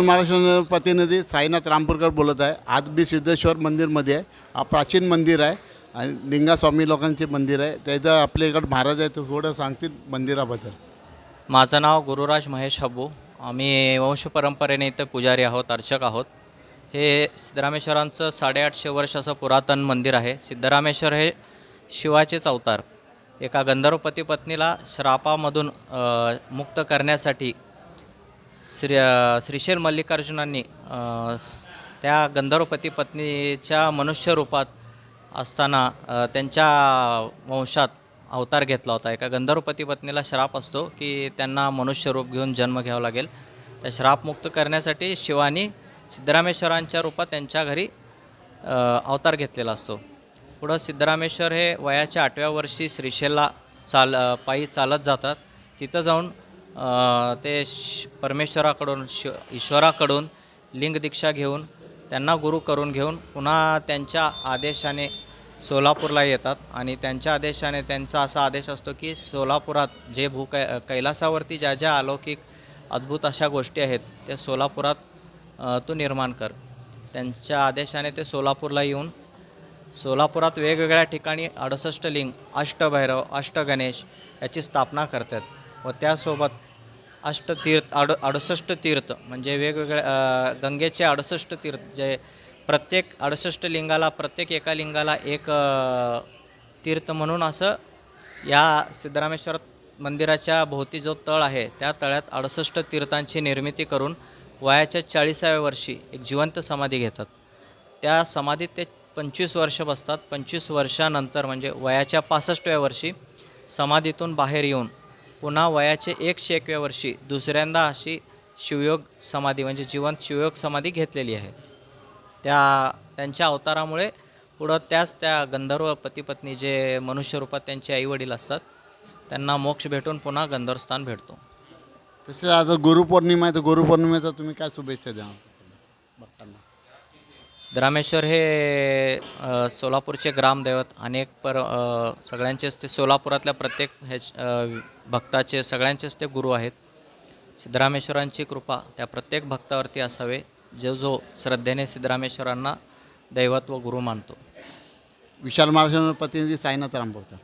महाराष्ट्र प्रतिनिधी साईनाथ रामपूरकर बोलत आहे. आज मी सिद्धेश्वर मंदिरमध्ये आहे. हा प्राचीन मंदिर आहे आणि लिंगास्वामी लोकांचे मंदिर आहे. त्याचं आपल्या इकडं महाराज आहे, तो थोडं सांगतील मंदिराबद्दल. माझं नाव गुरुराज महेश हब्बू. आम्ही वंशपरंपरेने इथं पुजारी आहोत, अर्चक आहोत. हे सिद्धरामेश्वरांचं 850 वर्ष असं पुरातन मंदिर आहे. सिद्धरामेश्वर हे शिवाचेच अवतार. एका गंधर्वपती पत्नीला श्रापामधून मुक्त करण्यासाठी श्रीशैल मल्लिकार्जुनांनी त्या गंधर्वपती पत्नीच्या मनुष्य रूपात असताना त्यांच्या वंशात अवतार घेतला होता. एका गंधर्वपती पत्नीला श्राप असतो की त्यांना मनुष्य रूप घेऊन जन्म घ्यावा लागेल. त्या श्रापमुक्त करण्यासाठी शिवानी सिद्धरामेश्वरांच्या रूपात त्यांच्या घरी अवतार घेतलेला असतो. पुढं सिद्धरामेश्वर हे वयाच्या 8व्या वर्षी श्रीशैलला पायी चालत जातात. तिथं जाऊन ते परमेश्वराकडून ईश्वराकडून लिंग दीक्षा घेऊन त्यांना गुरु करून घेऊन पुन्हा त्यांच्या आदेशाने सोलापूरला येतात आणि त्यांच्या आदेशाने त्यांचा असा आदेश असतो की सोलापुरात जे कैलासावरती ज्या ज्या अलौकिक अद्भुत अशा गोष्टी आहेत त्या सोलापुरात तू निर्माण कर. त्यांच्या आदेशाने ते सोलापूरला येऊन सोलापुरात वेगवेगळ्या ठिकाणी 68 लिंग, अष्टभैरव, अष्टगणेश याची स्थापना करतात व त्यासोबत 68 तीर्थ म्हणजे वेगवेगळ्या गंगेचे 68 तीर्थ, जे प्रत्येक 68 लिंगाला, प्रत्येक एका लिंगाला एक तीर्थ म्हणून असं या सिद्धरामेश्वर मंदिराच्या भोवती जो तळ आहे त्या तळ्यात 68 तीर्थांची निर्मिती करून वयाच्या 40व्या वर्षी एक जिवंत समाधी घेतात. त्या समाधीत ते 25 वर्ष बसतात. 25 वर्षानंतर म्हणजे वयाच्या 65व्या वर्षी समाधीतून बाहेर येऊन पुन्हा वयाचे 101व्या वर्षी दुसऱ्यांदा अशी शिवयोग समाधी म्हणजे जिवंत शिवयोग समाधी घेतलेली आहे. त्यांच्या अवतारामुळे पुढं त्या गंधर्व पतिपत्नी जे मनुष्य रूपात त्यांचे आईवडील असतात त्यांना मोक्ष भेटून पुन्हा गंधर्वस्थान भेटतो. तसेच आता गुरुपौर्णिमा आहे, तर गुरुपौर्णिमेचा तुम्ही काय शुभेच्छा द्या बघताना? सिद्धरामेश्वर हे सोलापूरचे ग्रामदैवत. अनेक सगळ्यांचेच ते सोलापुरातल्या प्रत्येक भक्ताचे सगळ्यांचेच ते गुरु आहेत. सिद्धरामेश्वरांची कृपा त्या प्रत्येक भक्तावरती असावे जो श्रद्धेने सिद्धरामेश्वरांना दैवत व गुरु मानतो. विशाल महाराष्ट्र प्रतिनिधी साईनाथ रामपूरकर.